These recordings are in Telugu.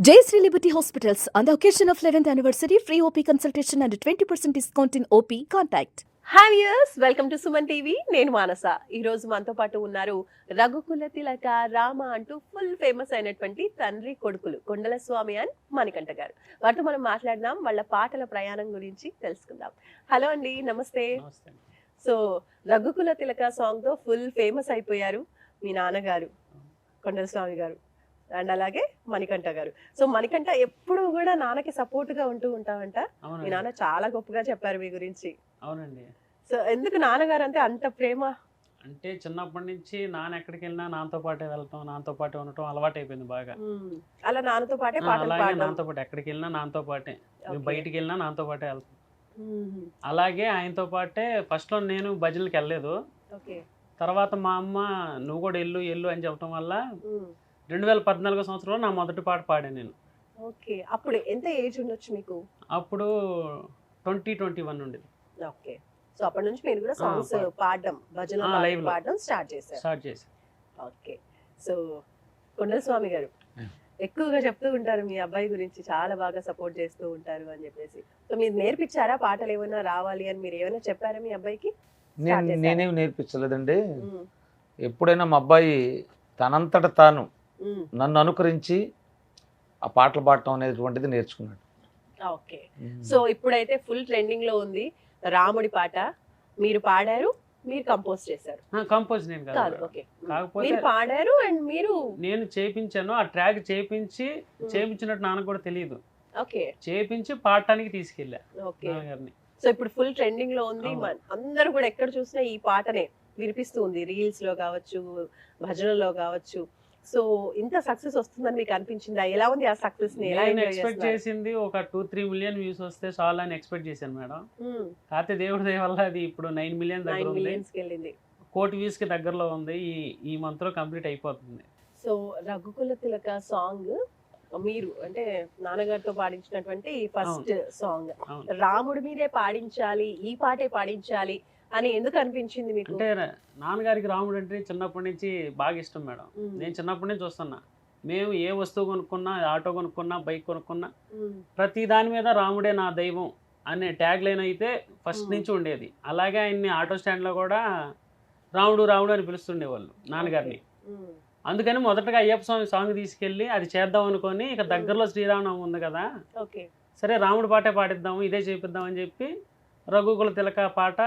Jayashree Liberty Hospitals, on the occasion of 11th anniversary, free OP consultation and 20% discount in OP. Contact. Hi viewers, welcome to Suman TV. నేను మానస. ఈ రోజు మనతో పాటు ఉన్నారు రఘుకుల తిలక రామ అంటూ ఫుల్ ఫేమస్ అయినటువంటి తండ్రి కొడుకులు కొండల స్వామి అండ్ మణికంఠ గారు. వారితో మనం మాట్లాడదాం, వాళ్ళ పాటల ప్రయాణం గురించి తెలుసుకుందాం. హలో అండి, నమస్తే. సో రఘుకుల తిలక సాంగ్ తో ఫుల్ ఫేమస్ అయిపోయారు మీ నాన్నగారు కొండల స్వామి గారు అండ్ అలాగే మణికంఠ గారు. సో మణికంఠ ఎప్పుడు కూడా నాన్నకి సపోర్ట్ గా ఉంటూ ఉంటావంట. మీ నాన్న చాలా గొప్పగా చెప్పారు మీ గురించి. అవునండి. సో ఎందుకు నాన్నగారు అంటే అంత ప్రేమ? అంటే చిన్నప్పటి నుంచి నాన్న ఎక్కడికి వెళ్ళినా నాతో పాటే వెళ్ళటం, నాతో పాటే ఉండటం అలవాటు అయిపోయింది బాగా. అలా నాన్నతో పాటే పాటలు అలాగే పాడడం. నాతో పాటు ఎక్కడికి వెళ్ళినా నాతో పాటే, Okay. బయటికి వెళ్ళినా నాతో పాటే వెళ్తాం. మ్మ్. అలాగే ఆయనతో పాటే ఫస్ట్ లో నేను భజనలకు వెళ్ళలేదు. ఓకే. తర్వాత మా అమ్మ నువ్వు కూడా ఎల్లు ఎల్లు అని చెప్పడం వల్ల మ్మ్. 2014 సంవత్సరంలో నా మొదటి పాట పాడాను నేను. ఓకే, అప్పుడు ఎంత ఏజ్ ఉండొచ్చు మీకు? అప్పుడు 2021 ఉండేది. ఓకే. సో అప్పటి నుంచి మీరు కూడా సాంగ్స్ పాడడం, భజన live లో. పాడడం స్టార్ట్ చేశారు. స్టార్ట్ చేసి ఓకే. సో కొండల స్వామి గారు Yeah. ఎక్కువగా చెప్తూ ఉంటారు మీ అబ్బాయి గురించి, చాలా బాగా సపోర్ట్ చేస్తూ ఉంటారు అని చెప్పేసి. సో మీరు నేర్పించారా పాటలు ఏమైనా రావాలి అని? మీరు ఏమైనా చెప్పారా మీ అబ్బాయికి? Start చేశారా? నేనేమి నేర్పించలేదండి. మ్మ్. ఎప్పుడైనా మా అబ్బాయి తనంతట తాను మ్మ్. నన్ను అనుకరించి ఆ పాటలు పాడటం అనేటువంటిది నేర్చుకున్నాడు. ఓకే. సో ఇప్పుడైతే ఫుల్ ట్రెండింగ్ లో ఉంది రాముడి పాట. మీరు పాడారు, మీరు కంపోజ్ చేశారు. కంపోజ్ నేను కాదు, కాదు, ఓకే. కాకపోతే మీరు పాడారు అండ్ మీరు నేను చేపించాను. ఆ ట్రాక్ చేపించినట్టు నాన్నకు కూడా తెలియదు. ఓకే. చేపించి పాడటానికి తీసుకెళ్ళా ఓకే. నాన్నగారిని. సో ఇప్పుడు ఫుల్ ట్రెండింగ్ లో ఉంది. అవును. అందరూ కూడా ఎక్కడ చూసినా ఈ పాటనే వినిపిస్తూ ఉంది, రీల్స్ లో కావచ్చు, భజనలో కావచ్చు. సో ఇంత సక్సెస్ వస్తుందని మీకు అనిపించిందా? ఎలా ఉంది ఆ సక్సెస్ ని? ఎలా నేను ఎంజాయ్ ఎక్స్పెక్ట్ చేస్తున్నారు? చేసింది ఒక 2-3 మిలియన్ వ్యూస్ వస్తే చాలా అని ఎక్స్పెక్ట్ చేశాను మేడం. మ్మ్. కాకపోతే దేవుడి దయ వల్ల అది ఇప్పుడు 9 మిలియన్ 9 దగ్గర ఉంది. millions కి వెళ్ళింది. 1 కోటి వ్యూస్ కి దగ్గరలో ఉంది. ఈ మంత్ లో కంప్లీట్ అయిపోతుంది. సో రఘుకుల తిలక సాంగ్ మీరు అంటే నాన్నగారితో పాడించినటువంటి ఫస్ట్ సాంగ్. అవును. రాముడి మీదే పాడించాలి, ఈ పాటే పాడించాలి అని ఎందుకు అనిపించింది మీకు? అంటే నాన్నగారికి రాముడు అంటే చిన్నప్పటి నుంచి బాగా ఇష్టం మేడం. మ్మ్. నేను చిన్నప్పటి నుంచి చూస్తున్నా. మేము ఏ వస్తువు కొనుక్కున్నా, ఆటో కొనుక్కున్నా, బైక్ కొనుక్కున్నా, మ్మ్. ప్రతి దాని మీద రాముడే నా దైవం అనే ట్యాగ్ లైన్ అయితే ఫస్ట్ మ్మ్. నుంచి ఉండేది. అలాగే ఆయన్ని ఆటో స్టాండ్లో కూడా రాముడు రాముడు అని పిలుస్తుండేవాళ్ళు నాన్నగారిని. మ్మ్. అందుకని మొదటగా అయ్యప్ప స్వామి సాంగ్ తీసుకెళ్ళి అది చేద్దాం అనుకొని, ఇక దగ్గరలో శ్రీరామనవమి ఉంది కదా, ఓకే. సరే రాముడు పాటే పాడిద్దాము, ఇదే చేపిద్దాం అని చెప్పి రఘుకుల తిలక పాట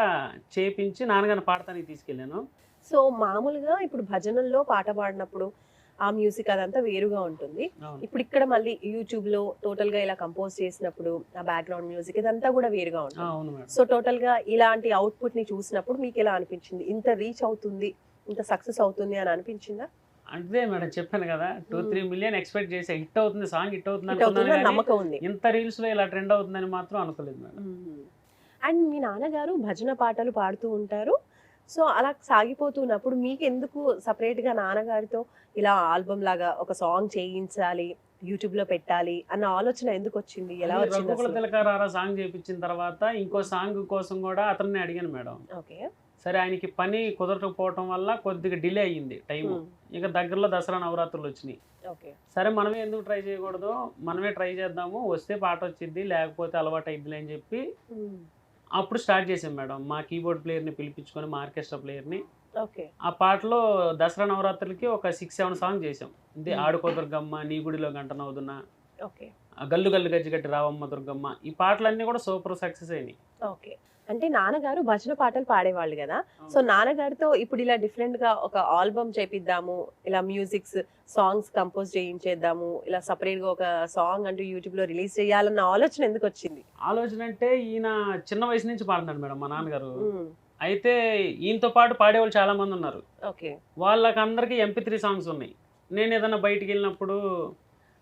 చేపించి నాన్నగారిని పాడటానికి తీసుకెళ్ళాను. సో మామూలుగా ఇప్పుడు భజనల్లో పాట పాడినప్పుడు ఆ మ్యూజిక్ అదంతా వేరుగా ఉంటుంది. అవును. ఇప్పుడు ఇక్కడ మళ్ళీ యూట్యూబ్ లో టోటల్ గా ఇలా కంపోజ్ చేసినప్పుడు ఆ బ్యాక్గ్రౌండ్ మ్యూజిక్ ఇదంతా కూడా వేరుగా ఉంటుంది. అవును మేడం. సో టోటల్ గా ఇలాంటి అవుట్పుట్ ని చూసినప్పుడు మీకు ఎలా అనిపించింది? ఇంత రీచ్ అవుతుంది, ఇంత సక్సెస్ అవుతుంది అని అనిపించిందా? అంటే మేడం చెప్పాను కదా, 2-3 మిలియన్ ఎక్స్పెక్ట్ చేసా. హిట్ అవుతుంది, సాంగ్ హిట్ అవుతుంది హిట్ అవుతుందని అనుకున్నాను, నమ్మకం ఉంది. కానీ ఇంత రీల్స్ లో ఇలా ట్రెండ్ అవుతుందని మాత్రం అనుకోలేదు మేడం. అండ్ మీ నాన్నగారు భజన పాటలు పాడుతూ ఉంటారు. సో అలా సాగిపోతున్నప్పుడు మీకు ఎందుకు సపరేట్ గా నాన్నగారితో ఇలా ఆల్బమ్ లాగా ఒక సాంగ్ చేయించాలి, యూట్యూబ్ లో పెట్టాలి అన్న ఆలోచన ఎందుకు వచ్చింది? ఎలా అది వచ్చింది రఘుకుల అసలు? తిలక రారా సాంగ్ చేపించిన తర్వాత ఇంకో సాంగ్ కోసం కూడా అతన్ని అడిగాను మేడం. ఓకే. సరే ఆయనకి పని కుదరకపోవటం వల్ల కొద్దిగా డిలే అయ్యింది టైం. ఇక దగ్గరలో దసరా నవరాత్రులు వచ్చినాయి. ఓకే. సరే మనమే ఎందుకు ట్రై చేయకూడదు, మనమే ట్రై చేద్దాము, వస్తే పాట వచ్చింది, లేకపోతే అలవాటు అయిద్దిలే అని చెప్పి అప్పుడు స్టార్ట్ చేసాం మేడం. మా కీబోర్డ్ ప్లేయర్ని పిలిపించుకొని, మా ఆర్కెస్ట్రా ప్లేయర్ని. ఓకే. ఆ పాటలో దసరా నవరాత్రులకి ఒక 6-7 సాంగ్ చేసాం. ఇది ఆడుకో దుర్గమ్మ, నీ గుడిలో గంట నవ్వుదున్నా, ఓకే. గల్లు గల్లు గజ్జిగట్టి రావమ్మ దుర్గమ్మ, ఈ పాటలన్నీ కూడా సూపర్ సక్సెస్ అయినాయి. ఓకే. అంటే నాన్నగారు భజన పాటలు పాడేవాళ్ళు కదా. సో నాన్నగారితో ఇప్పుడు ఇలా డిఫరెంట్ గా ఒక ఆల్బమ్ చేపిద్దాము, ఇలా మ్యూజిక్స్ సాంగ్స్ కంపోజ్ చేయించేద్దాము, ఇలా సపరేట్ గా ఒక సాంగ్ అంటూ యూట్యూబ్ లో రిలీజ్ చేయాలన్న ఆలోచన ఎందుకు వచ్చింది? ఆలోచన అంటే ఈయన చిన్న వయసు నుంచి పాడుతున్నాడు మేడం మా నాన్నగారు. అయితే ఈయనతో పాటు పాడేవాళ్ళు చాలా మంది ఉన్నారు. ఓకే. వాళ్ళకందరికీ MP3 సాంగ్స్ ఉన్నాయి. నేను ఏదన్నా బయటికి వెళ్ళినప్పుడు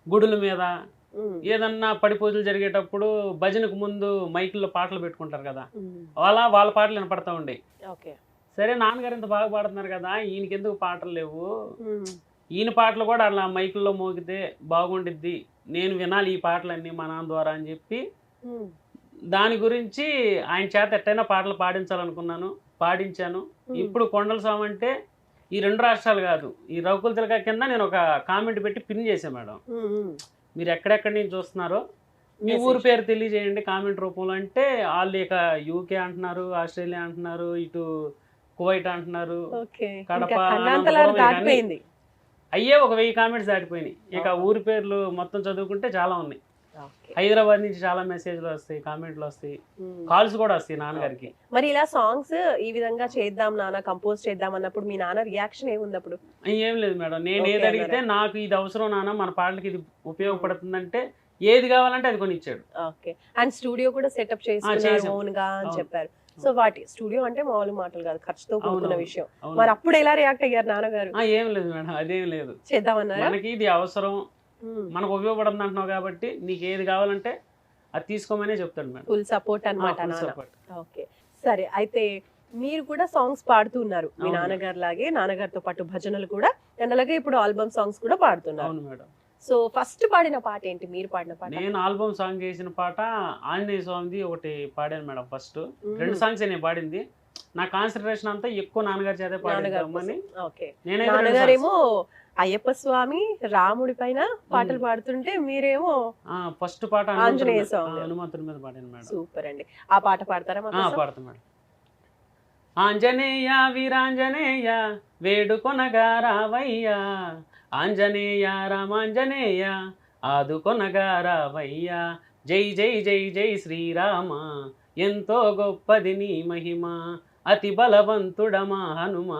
గుడుల మీద ఏదన్నా పడి పూజలు జరిగేటప్పుడు భజనకు ముందు మైకుల్లో పాటలు పెట్టుకుంటారు కదా, వాళ్ళ పాటలు వినపడతా ఉండేవి. ఓకే. సరే నాన్నగారు ఇంత బాగా పాడుతున్నారు కదా, ఈయనకి ఎందుకు పాటలు లేవు, ఈయన పాటలు కూడా అలా మైకుల్లో మోగితే బాగుండిద్ది, నేను వినాలి ఈ పాటలన్నీ మా నాన్న ద్వారా అని చెప్పి దాని గురించి ఆయన చేత ఎట్టయినా పాటలు పాడించాలనుకున్నాను, పాడించాను. ఇప్పుడు కొండల స్వామి అంటే ఈ 2 రాష్ట్రాలు కాదు, ఈ రఘుకుల తిలక కింద నేను ఒక కామెంట్ పెట్టి పిన్ చేశాను మేడం. మీరు ఎక్కడెక్కడి నుంచి చూస్తున్నారో మీ Message. ఊరు పేరు తెలియజేయండి కామెంట్ రూపంలో. అంటే వాళ్ళు ఇక యూకే అంటున్నారు, ఆస్ట్రేలియా అంటున్నారు, ఇటు కువైట్ అంటున్నారు, ఓకే కడప, ఇంకా ఖండాంతరాలు అనంతపురం ఇవన్నీ. దాటిపోయింది. అయ్యే ఒక 1000 కామెంట్స్ దాటిపోయినాయి. ఇక ఊరి పేర్లు మొత్తం చదువుకుంటే చాలా ఉన్నాయి. ఓకే. హైదరాబాద్ నుంచి చాలా మెసేజ్లు వస్తాయి, కామెంట్లు వస్తాయి, కాల్స్ కూడా వస్తాయి నాన్నగారికి. మరి ఇలా సాంగ్స్ ఈ విధంగా చేద్దాం నాన్న, కంపోజ్ చేద్దాం అన్నప్పుడు మీ నాన్న రియాక్షన్ ఏముంది అప్పుడు? ఏం లేదు మేడం, నేను ఓకే ఏది అడిగితే నాకు ఇది అవసరం నాన్న, మన పాటలకి ఇది ఉపయోగపడుతుందంటే ఏది కావాలంటే అది కొని ఇచ్చాడు. ఓకే. అండ్ స్టూడియో కూడా సెటప్ చేసుకున్నారు చేసాం. ఓన్ గా అని అవును. చెప్పారు. సో వాటి స్టూడియో అంటే మామూలు మాటలు కాదు, ఖర్చుతో కూడుకున్న అవును. విషయం. అవును. మరి అప్పుడు ఎలా రియాక్ట్ అయ్యారు నాన్నగారు? ఏం లేదు మేడం, అదేం లేదు. చేద్దామన్నారా? మనకి ఇది అవసరం, మనకు ఉపయోగపడుతుంది అంటున్నావు కాబట్టి నీకు ఏది కావాలంటే అది తీసుకోమనే చెప్తాడు మేడం. ఫుల్ సపోర్ట్ అన్నమాట Full నాన్న. support. ఓకే. సరే, అయితే మీరు కూడా సాంగ్స్ పాడుతున్నారు మీ అవును. నాన్నగారు లాగే, నాన్నగారితో పాటు భజనలు కూడా, అండ్ అలాగే ఇప్పుడు ఆల్బమ్ సాంగ్స్ కూడా పాడుతున్నారు. అవును మేడం. సో ఫస్ట్ పాడిన పాట ఏంటి, మీరు పాడిన పాట? నేను ఆల్బమ్ సాంగ్ చేసిన పాట ఆంజనేయ స్వామిది ఒకటి పాడాను మేడం. ఫస్ట్ 2 సాంగ్స్ నేను పాడింది. నా కాన్సన్ట్రేషన్ అంతా ఎక్కువ నాన్నగారి చేతే పాడిందామని. ఓకే. నేనైతే నాన్నగారేమో అయ్యప్ప స్వామి రాముడి పైన పాటలు పాడుతుంటే మీరేమో ఫస్ట్ పాట ఆంజనేయ స్వామి. హనుమంతుడి మీద పాడాను మేడం. సూపర్ అండి. ఆ పాట పాడతారా మా కోసం? పాడతాను మేడం. ఆంజనేయ వీరాంజనేయ వేడుకొనగా రావయ్య, ఆంజనేయ రామాంజనేయ ఆదుకొనగా రావయ్య, జై జై జై జై శ్రీరామ ఎంతో గొప్పది నీ మహిమ, అతి బలవంతుడమా హనుమ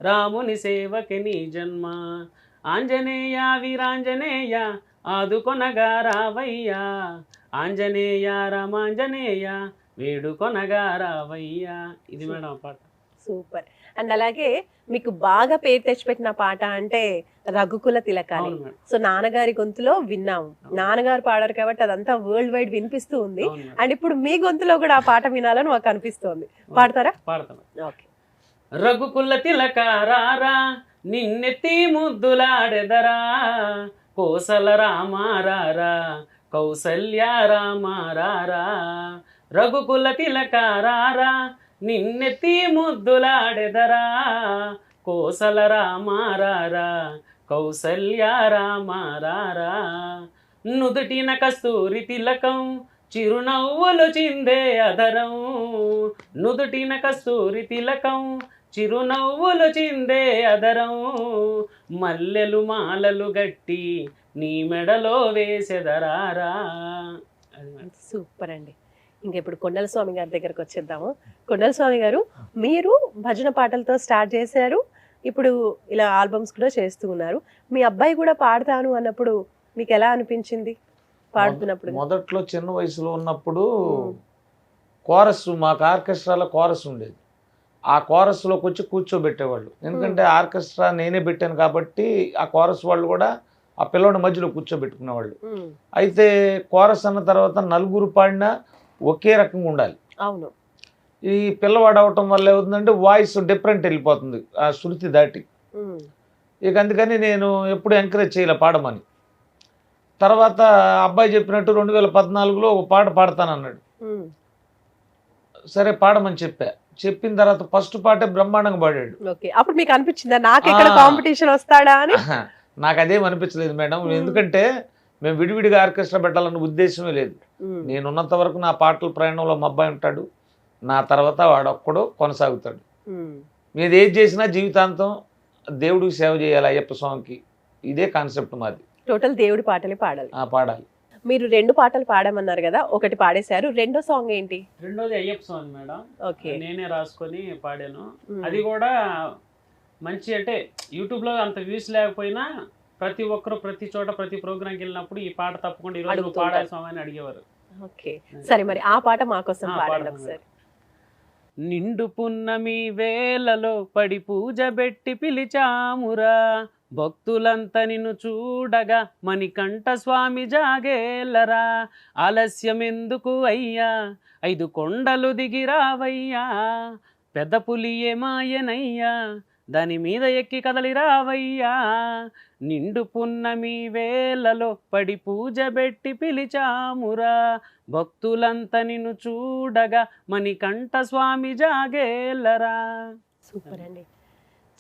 రాముని సేవకి నీ జన్మ, ఆంజనేయ వీరాంజనేయ ఆదుకొనగా రావయ్య, ఆంజనేయ రామాంజనేయ వేడుకొనగా రావయ్య. ఇది మేడం ఆ పాట. సూపర్. అండ్ అలాగే మీకు బాగా పేరు తెచ్చిపెట్టిన పాట అంటే రఘుకుల తిలకాని. అవును మేడం. సో నాన్నగారి గొంతులో విన్నాము, నాన్నగారు పాడారు కాబట్టి అదంతా వరల్డ్ వైడ్ వినిపిస్తూ ఉంది. అవును మేడం. అండ్ ఇప్పుడు మీ గొంతులో కూడా ఆ పాట వినాలని మాకు అనిపిస్తోంది. పాడతారా? పాడతాను. ఓకే. రఘుకుల తిలక రారా నిన్నెత్తి ముద్దులాడెదరా, కోసల రామారారా కౌసల్య రామారారా, రఘుకుల తిలక రారా నిన్నెత్తి ముద్దులాడెదరా, కోసల రామారారా కౌసల్య రామారారా, నుదుటిన కస్తూరి తిలకం చిరునవ్వులు చిందే అదరం, నుదుటిన కస్తూరి తిలకం చిరునవ్వులు చిందే అదరం, మల్లెలు మాలలు గట్టి నీ మెడలో వేసెదరారా. సూపర్ అండి. ఇంకా ఇప్పుడు కొండల స్వామి గారి దగ్గరకు వచ్చేద్దాము. కొండల స్వామి గారు, మీరు భజన పాటలతో స్టార్ట్ చేశారు, ఇప్పుడు ఇలా ఆల్బమ్స్ కూడా చేస్తూ ఉన్నారు. మీ అబ్బాయి కూడా పాడతాను అన్నప్పుడు మీకు ఎలా అనిపించింది పాడుతున్నప్పుడు? మొదట్లో చిన్న వయసులో ఉన్నప్పుడు కోరస్, మాకు ఆర్కెస్ట్రాలో కోరస్ ఉండేది. ఆ కోరస్లోకి వచ్చి కూర్చోబెట్టేవాళ్ళు. ఎందుకంటే ఆర్కెస్ట్రా నేనే పెట్టాను కాబట్టి ఆ కోరస్ వాళ్ళు కూడా ఆ పిల్లవాడి మధ్యలో కూర్చోబెట్టుకునేవాళ్ళు. అయితే కోరస్ అన్న తర్వాత నలుగురు పాడినా ఒకే రకంగా ఉండాలి. అవును. ఈ పిల్లవాడు అవటం వల్ల ఏమవుతుందంటే వాయిస్ డిఫరెంట్ వెళ్ళిపోతుంది ఆ శృతి దాటి. ఇక అందుకని నేను ఎప్పుడు ఎంకరేజ్ చేయలే పాడమని. తర్వాత అబ్బాయి చెప్పినట్టు 2014లో ఒక పాట పాడతానన్నాడు. సరే పాడమని చెప్పిన తర్వాత ఫస్ట్ పాటే బ్రహ్మాండంగా పాడాడు. ఓకే. అప్పుడు మీకు అనిపించిందా నాకు ఇక్కడ కాంపిటీషన్ వస్తాడా అని? నాకు అదేం అనిపించలేదు మేడం. ఎందుకంటే మేము విడివిడిగా ఆర్కెస్ట్రా పెట్టాలన్న ఉద్దేశమే లేదు. నేను ఉన్నంత వరకు నా పాటల ప్రయాణంలో మా అబ్బాయి ఉంటాడు, నా తర్వాత వాడొక్కడు కొనసాగుతాడు. మీరు ఏది చేసినా జీవితాంతం దేవుడికి సేవ చేయాలి, అయ్యప్ప స్వామికి. ఇదే కాన్సెప్ట్ మాది. టోటల్ దేవుడి పాటలే పాడాలి. పాడాలి. మీరు 2 పాటలు పాడమన్నారు కదా, ఒకటి పాడేశారు, రెండో సాంగ్ ఏంటి? రెండోది అయ్యప్ప స్వామి మేడం. ఓకే. నేనే రాసుకొని పాడాను. అది కూడా మంచి, అంటే యూట్యూబ్లో అంత వ్యూస్ లేకపోయినా ప్రతి ఒక్కరు ప్రతి చోట ప్రతి ప్రోగ్రాంకి వెళ్ళినప్పుడు ఈ పాట తప్పకుండా ఈరోజు నువ్వు పాడాలి స్వామి అని అడిగేవారు. ఓకే. సరే, మరి ఆ పాట మా కోసం పాడండి పాడతాను. ఒకసారి. నిండు పున్నమి వేలలో పడి పూజ పెట్టి పిలిచామురా, భక్తులంతా నిన్ను చూడగా మణికంఠ స్వామి జాగేలరా, ఆలస్యం ఎందుకు అయ్యా 5 కొండలు దిగిరావయ్యా, పెద్ద పులి ఏమాయనయ్యా దాని మీద ఎక్కి కదలి రావయ్యా, నిండు పున్నమి వేలలో పడి పూజ పెట్టి పిలిచామురా, భక్తులంతా నిన్ను చూడగా మణికంఠ స్వామి జాగేలరా. సూపర్ అండి.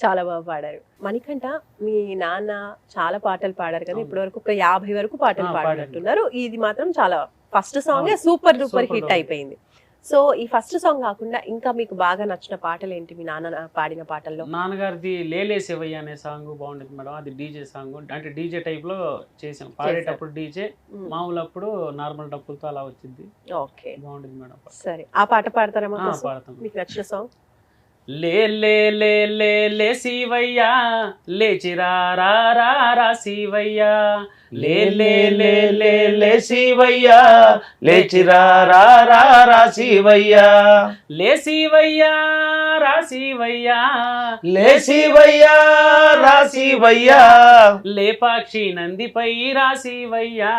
చాలా బాగా పాడారు. మణికంఠ, మీ నాన్న చాలా పాటలు పాడారు కదా, ఇప్పటి వరకు ఒక 50 వరకు పాటలు పాడినట్టున్నారు. ఇది మాత్రం చాలా first song super duper hit అయిపోయింది. సో ఈ ఫస్ట్ సాంగ్ కాకుండా ఇంకా మీకు బాగా నచ్చిన పాటలు ఏంటి మీ నాన్న పాడిన పాటల్లో? నాన్నగారిది లేలే శివయ్య అనే సాంగ్ బాగుండేది మేడం. అది డీజే సాంగ్, అంటే డీజే టైప్ లో చేసాం. పాడేటప్పుడు డీజే, మామూలు అప్పుడు నార్మల్ డప్పులతో అలా వచ్చింది. ఓకే, బాగుండేది మేడం. సరే ఆ పాట పాడతారా మాకు? పాడతాం. మీకు నచ్చిన సాంగ్? లే లే లే లే లే శివయ్యా లేచిరా రా రా రా శివయ్యా, లే లే లే లే లే శివయ్యా లేచిరా రా రా రా శివయ్యా, లే శివయ్యా రా శివయ్యా, లే శివయ్యా రా శివయ్యా, లేపాక్షి నందిపై రా శివయ్యా,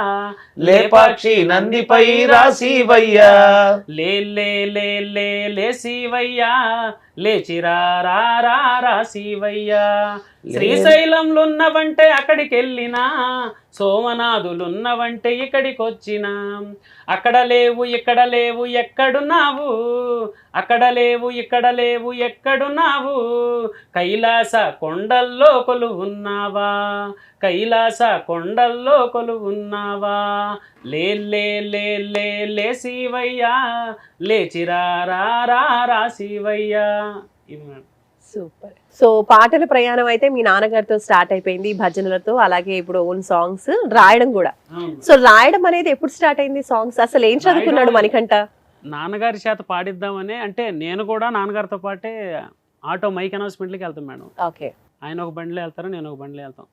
లేపాక్షి నందిపై రా శివయ్యా, లే లే లే లే లే శివయ్యా లేచిరా రా రా రా శివయ్యా, శ్రీశైలంలున్నవంటే అక్కడికి వెళ్ళినా, సోమనాథులున్నవంటే ఇక్కడికి వచ్చినా, అక్కడ లేవు ఇక్కడ లేవు ఎక్కడున్నావు, అక్కడ లేవు ఇక్కడ లేవు ఎక్కడున్నావు, కైలాస కొండల్లో కొలువున్నావా, కైలాస కొండల్లో కొలువున్నావా, లే లే లే లే లే శివయ్యా లేచిరా రా రా రా శివయ్యా. ఇది మేడం. సూపర్. సో పాటల ప్రయాణం అయితే మీ నాన్నగారితో స్టార్ట్ అయిపోయింది, భజనలతో, అలాగే ఇప్పుడు ఓన్ సాంగ్స్ రాయడం కూడా. సో రాయడం అనేది ఎప్పుడు స్టార్ట్ అయింది సాంగ్స్? అసలు ఏం చదువుకున్నాడు మణికంఠ? నాన్నగారి చేత పాడిద్దామని, అంటే నేను కూడా నాన్నగారితో పాటే ఆటో మైక్ అనౌన్స్మెంట్లకి వెళ్తాం మేడం. ఓకే, ఆయన ఒక బండిలో వెళ్తారు, నేను ఒక బండిలో వెళ్తాం.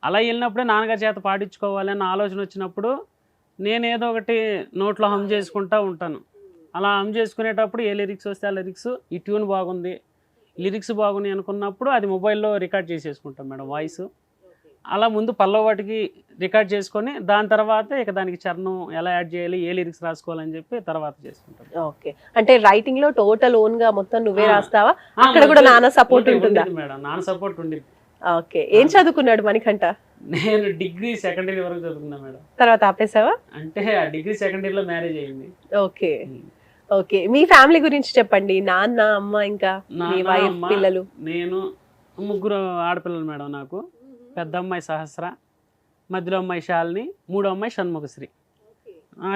అలా వెళ్ళినప్పుడే నాన్నగారి చేత పాడించుకోవాలి అన్న ఆలోచన వచ్చినప్పుడు నేను ఏదో ఒకటి నోట్లో హమ్ చేసుకుంటూ ఉంటాను. అలా హమ్ చేసుకునేటప్పుడు ఏ లిరిక్స్ వస్తే ఆ లిరిక్స్, ఈ ట్యూన్ బాగుంది, లిరిక్స్ బాగున్నాయి అనుకున్నప్పుడు అది మొబైల్లో రికార్డ్ చేసేసుకుంటాం మేడం వాయిస్. అలా ముందు పల్లవాటికి రికార్డ్ చేసుకొని దాని తర్వాత ఇక దానికి చరణం ఎలా యాడ్ చేయాలి, ఏ లిరిక్స్ రాసుకోవాలని చెప్పి తర్వాత చేసుకుంటాం. ఓకే, అంటే రైటింగ్ లో టోటల్ ఓన్ గా మొత్తం నువ్వే రాస్తావా? అక్కడ కూడా నాన్న సపోర్ట్ ఉంటుందా? మేడం నాన్న సపోర్ట్ ఉండేది. ఓకే, ఏం చదువుకున్నాడు మణికంఠ? నేను డిగ్రీ సెకండ్ ఇయర్ వరకు చదువుకున్నా మేడం. తర్వాత ఆపేసావా? అంటే ఆ డిగ్రీ సెకండ్ ఇయర్ లో మ్యారేజ్ అయింది. ఓకే ఓకే, మీ ఫ్యామిలీ గురించి చెప్పండి. నాన్న, అమ్మ, ఇంకా మీ వైఫ్, పిల్లలు? నేను ముగ్గురు ఆడపిల్లలు మేడం. నాకు పెద్ద అమ్మాయి సహస్ర, మధ్యలో అమ్మాయి శాలిని, మూడో అమ్మాయి షణ్ముఖశ్రీ.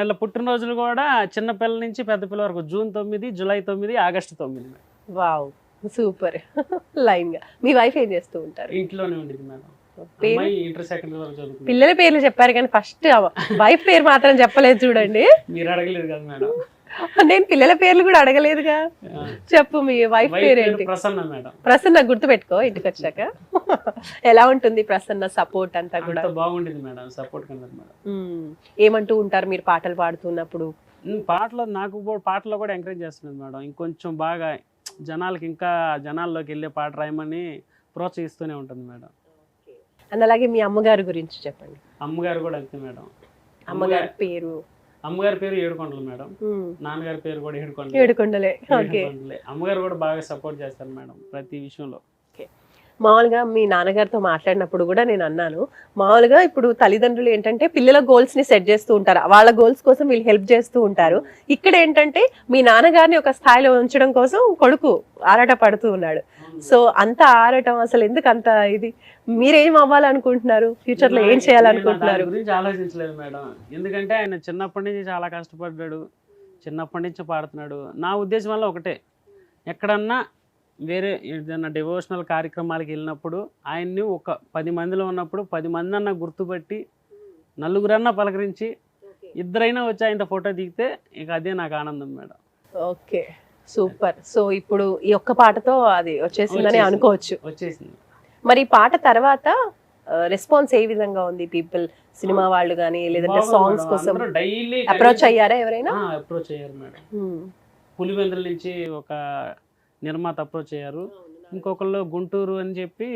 ఇలా పుట్టినరోజులు కూడా చిన్న పిల్లల నుంచి పెద్ద పిల్లల వరకు June 9, July 9, August 9. Wow, super. Line గా. మీ వైఫ్ ఏం చేస్తూ ఉంటారు? ఇంట్లోనే ఉండేది మేడం. ఇంటర్ సెకండ్ వరకు చదువుకుంది. పిల్లల పేర్లు చెప్పారు కానీ ఫస్ట్ వైఫ్ పేరు మాత్రం చెప్పలేదు చూడండి. మీరు అడగలేదు కదా మేడం. నేను పిల్లల పేర్లు కూడా అడగలేదుగా. చెప్పు, మీ వైఫ్ పేరు ఏంటి? ప్రసన్న మేడం. ప్రసన్న గుర్తు పెట్టుకో ఇంటికి వచ్చాక. ఎలా ఉంటుంది ప్రసన్న సపోర్ట్ అంతా కూడా? బాగుండేది మేడం, సపోర్ట్ కన్నా మేడం. ఏమంటూ ఉంటారు మీరు పాటలు పాడుతున్నప్పుడు? పాటలో నాకు పాటలో కూడా ఎంకరేజ్ చేస్తున్నది మేడం. ఇంకొంచెం బాగా జనాలకి, ఇంకా జనాల్లోకి వెళ్ళే పాట రాయమని ప్రోత్సహిస్తూనే ఉంటుంది మేడం. అండ్ అలాగే మీ అమ్మగారి గురించి చెప్పండి. అమ్మగారు కూడా అంతే మేడం. అమ్మగారి పేరు? అమ్మగారి పేరు ఏడుకొండలు మేడం. నాన్నగారి పేరు కూడా ఏడుకొండలే. అమ్మగారు కూడా బాగా సపోర్ట్ చేస్తారు మేడం ప్రతి విషయంలో. మామూలుగా మీ నాన్నగారితో మాట్లాడినప్పుడు కూడా నేను అన్నాను, మామూలుగా ఇప్పుడు తల్లిదండ్రులు ఏంటంటే పిల్లల గోల్స్ ని సెట్ చేస్తూ ఉంటారు, వాళ్ళ గోల్స్ కోసం వీళ్ళు హెల్ప్ చేస్తూ ఉంటారు. ఇక్కడ ఏంటంటే మీ నాన్నగారిని ఒక స్థాయిలో ఉంచడం కోసం కొడుకు ఆరాట పడుతూ ఉన్నాడు. సో అంత ఆరాటం అసలు ఎందుకు అంత ఇది? మీరేం అవ్వాలనుకుంటున్నారు, ఫ్యూచర్ లో ఏం చేయాలనుకుంటున్నారు? గురించి ఆలోచించలేదు మేడం. ఎందుకంటే ఆయన చిన్నప్పటి నుంచి చాలా కష్టపడ్డాడు, చిన్నప్పటి నుంచి పాడుతున్నాడు. నా ఉద్దేశం వల్ల ఒకటే, ఎక్కడన్నా వేరే ఏదైనా డివోషనల్ కార్యక్రమాలకు వెళ్ళినప్పుడు ఆయన్ని ఒక 10 మందిలో ఉన్నప్పుడు 10 మంది అన్న గుర్తుపట్టి, నలుగురన్నా పలకరించి, ఇద్దరైనా వచ్చి ఆయనతో ఫోటో దిగితే ఇక అదే నాకు ఆనందం మేడం. Okay, super. సో ఇప్పుడు ఈ ఒక్క పాటతో అది వచ్చేసిందని అనుకోవచ్చు. వచ్చేసింది. మరి పాట తర్వాత రెస్పాన్స్ ఏ విధంగా ఉంది? పీపుల్, సినిమా వాళ్ళు కానీ లేదంటే సాంగ్స్ కోసం డైలీ అప్రోచ్ అయ్యారా ఎవరైనా? అప్రోచ్ అయ్యారు మేడం. పులివెందుల నుంచి ఒక నిర్మాత అప్రోచ్ అయ్యారు. ఇంకొకళ్ళు గుంటూరు అని చెప్పి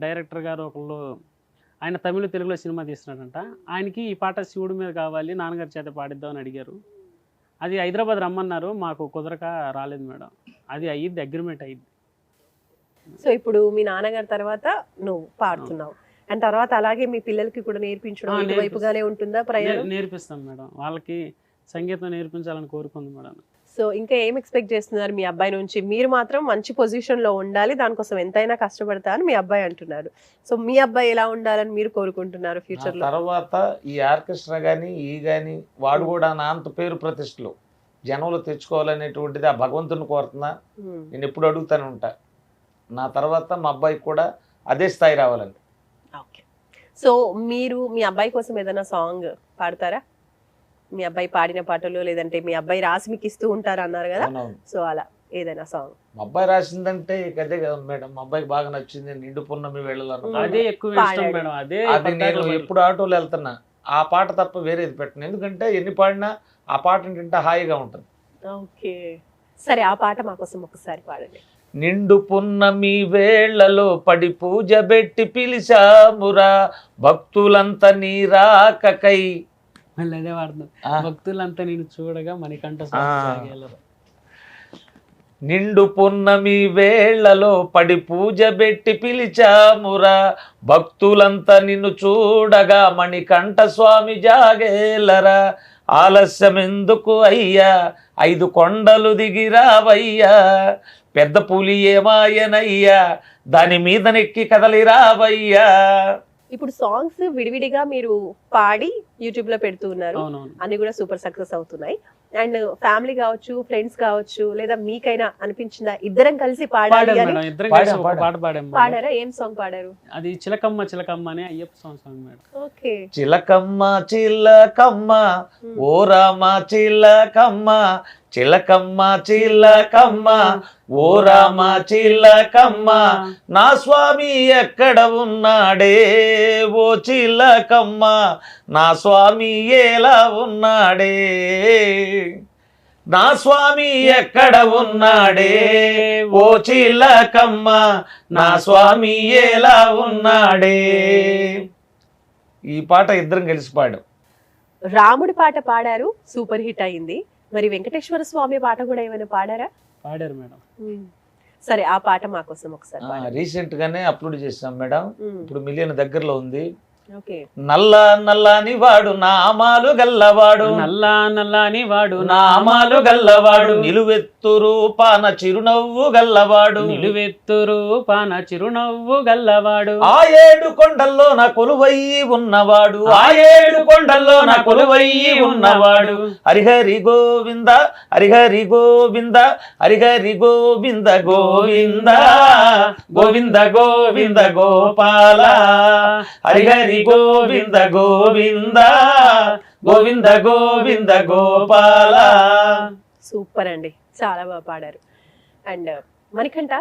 డైరెక్టర్ గారు ఒకళ్ళు, ఆయన తమిళ తెలుగులో సినిమా తీస్తున్నాడంట. ఆయనకి ఈ పాట శివుడి మీద కావాలి, నాన్నగారి చేత పాడిద్దామని అడిగారు. అది హైదరాబాద్ రమ్మన్నారు, మాకు కుదరక రాలేదు మేడం. అది అయ్యిద్ది, అగ్రిమెంట్ అయ్యిద్ది. సో ఇప్పుడు మీ నాన్నగారి తర్వాత నువ్వు పాడుతున్నావు, అండ్ తర్వాత అలాగే మీ పిల్లలకి కూడా నేర్పించడం ఇటువైపుగానే ఉంటుందా ప్రయాణం? నేర్పిస్తాం మేడం. వాళ్ళకి సంగీతం నేర్పించాలని కోరుకుంది మేడం. సో ఇంకా ఏం ఎక్స్పెక్ట్ చేస్తున్నారు మీ అబ్బాయి నుంచి? మీరు మాత్రం మంచి పొజిషన్ లో ఉండాలి, దానికోసం ఎంతైనా కష్టపడతా అని మీ అబ్బాయి అంటున్నారు. సో మీ అబ్బాయి ఎలా ఉండాలని మీరు కోరుకుంటున్నారు ఫ్యూచర్ లో? తర్వాత ఈ ఆర్కెస్ట్రా కానీ కానీ వాడు కూడా నా అంత పేరు ప్రతిష్టలు జనంలో తెచ్చుకోవాలనేటువంటిది ఆ భగవంతుని కోరుతున్నా. నేను ఎప్పుడు అడుగుతానే ఉంటా. నా తర్వాత మా అబ్బాయికి కూడా అదే స్థాయి రావాలని. ఓకే. సో మీరు మీ అబ్బాయి కోసం ఏదైనా సాంగ్ పాడతారా? మీ అబ్బాయి పాడిన పాటలు, లేదంటే మీ అబ్బాయి రాసి మీకు ఇస్తూ ఉంటారు అన్నారు కదా, సో అలా ఏదైనా సాంగ్? మా అబ్బాయి రాసిందంటే ఇక అదే కదా మేడం, మా అబ్బాయికి బాగా నచ్చింది నిండు పున్నమి వేళలను. అదే ఎక్కువ ఇష్టం మేడం. అది నేను ఎప్పుడు ఆటోలో వెళ్తున్నా ఆ పాట తప్ప వేరేది పెట్టను. ఎందుకంటే ఎన్ని పాడినా ఆ పాట వింటే హాయిగా ఉంటుంది. ఓకే, సరే ఆ పాట మా కోసం ఒకసారి పాడండి. నిండు పున్నమి వేళ్లలో పడి పూజ పెట్టి పిలిచామురా భక్తులంతా నీ రాకకై. మళ్ళీ అదే వాడుతున్నాం. భక్తులంతా నేను చూడగా మణికంఠ నిండు పున్నమి వేళ్లలో పడి పూజ పెట్టి పిలిచామురా భక్తులంతా నిన్ను చూడగా మణికంఠ స్వామి జాగేలరా. ఆలస్యం ఎందుకు అయ్యా 5 కొండలు దిగిరావయ్యా. పెద్ద పులి ఏమాయనయ్యా దాని మీద నెక్కి కదలిరావయ్యా. ఇప్పుడు సాంగ్స్ విడివిడిగా మీరు పాడి యూట్యూబ్ లో పెడుతూ ఉన్నారు, అన్ని కూడా సూపర్ సక్సెస్ అవుతున్నాయి. అండ్ ఫ్యామిలీ కావచ్చు, ఫ్రెండ్స్ కావచ్చు, లేదా మీకైనా అనిపించిందా ఇద్దరం కలిసి పాడాలి అని? పాడారా? ఏం సాంగ్ పాడారు? అది చిలకమ్మ చిలకమ్మ అనే అయ్యప్ప సాంగ్ మేడం. ఓకే. చిలకమ్మ చిలకమ్మ ఓ రామ చిలకమ్మ, చిలకమ్మ చిలకమ్మ ఓ రామ చిలకమ్మ, నా స్వామి ఎక్కడ ఉన్నాడే ఓ చిలకమ్మ, నా స్వామి ఎలా ఉన్నాడే, నా స్వామి ఎక్కడ ఉన్నాడే ఓ చిలకమ్మ, నా స్వామి ఎలా ఉన్నాడే. ఈ పాట ఇద్దరం కలిసి పాడాం. రాముడి పాట పాడారు, సూపర్ హిట్ అయింది. మరి వెంకటేశ్వర స్వామి పాట కూడా ఏమైనా పాడారా? పాడారు మేడం. సరే ఆ పాట మా కోసం ఒకసారి. రీసెంట్ గానే అప్లోడ్ చేసాం మేడం, ఇప్పుడు 1 మిలియన్ దగ్గరలో ఉంది. ఓకే. నల్ల నల్లని వాడు నామాలు గల్లవాడు, నల్ల నల్లని వాడు నామాలు గల్లవాడు, నిలువెత్తు రూపాన చిరునవ్వు గల్లవాడు, నిలువెత్తు రూపాన చిరునవ్వు గల్లవాడు, ఆ 7 కొండల్లో నా కొలువయ్యి ఉన్నవాడు, ఆ 7 కొండల్లో నా కొలువయ్యి ఉన్నవాడు. హరిహరి గోవింద హరిహరి గోవింద హరిహరి గోవింద గోవింద గోవింద గోవింద గోపాల, హరిహరి గోవింద గోవింద గోవింద గోవింద గోపాల. సూపర్ అండి, చాలా బాగా పాడారు. అండ్ మణికంఠ,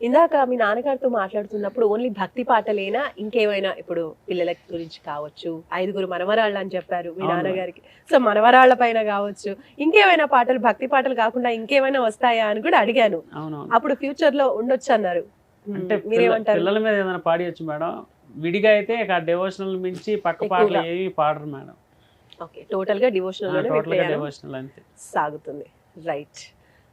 ఇందాక మీ నాన్నగారితో మాట్లాడుతున్నప్పుడు ఓన్లీ భక్తి పాటలేనా, ఇంకేమైనా ఇప్పుడు పిల్లల గురించి కావచ్చు, 5 మనవరాళ్ళు అని చెప్పారు మీ నాన్నగారికి, సో మనవరాళ్ల పైన కావచ్చు, ఇంకేమైనా పాటలు భక్తి పాటలు కాకుండా ఇంకేమైనా వస్తాయా అని కూడా అడిగాను. అప్పుడు ఫ్యూచర్ లో ఉండొచ్చు అన్నారు. అంటే పిల్లల మీద ఏమైనా పాడియచ్చు మేడం. విడిగా అయితే డివోషనల్ మించి పక్క పాటలు ఏవి పాడరు మేడం. ఓకే, టోటల్ గా డివోషనల్ అంతే సాగుతుంది. Right.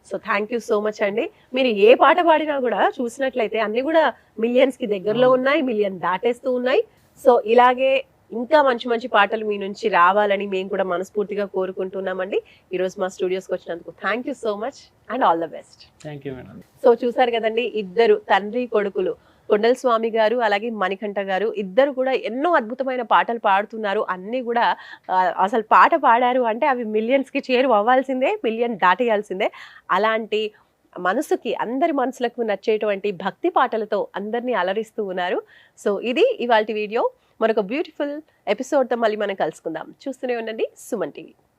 So thank you so much అండి. మీరు ఏ పాట పాడినా కూడా చూసినట్లయితే అన్ని కూడా మిలియన్స్ కి దగ్గరలో ఉన్నాయి, మిలియన్ దాటేస్తూ ఉన్నాయి. సో ఇలాగే ఇంకా మంచి మంచి పాటలు మీ నుంచి రావాలని మేము కూడా మనస్ఫూర్తిగా కోరుకుంటున్నామండి. ఈరోజు మా స్టూడియోస్కి వచ్చినందుకు thank you so much and all the best. Thank you madam. So చూసారు కదండి, ఇద్దరు తండ్రి కొడుకులు కొండల స్వామి గారు అలాగే మణికంఠ గారు ఇద్దరు కూడా ఎన్నో అద్భుతమైన పాటలు పాడుతున్నారు. అన్నీ కూడా అసలు పాట పాడారు అంటే అవి మిలియన్స్కి చేరు అవ్వాల్సిందే, మిలియన్ దాటేయాల్సిందే. అలాంటి మనసుకి, అందరి మనసులకు నచ్చేటువంటి భక్తి పాటలతో అందరినీ అలరిస్తూ ఉన్నారు. సో ఇది ఇవాల్టి వీడియో. మరొక బ్యూటిఫుల్ ఎపిసోడ్తో మళ్ళీ మనం కలుసుకుందాం. చూస్తూనే ఉండండి సుమన్ టీవీ.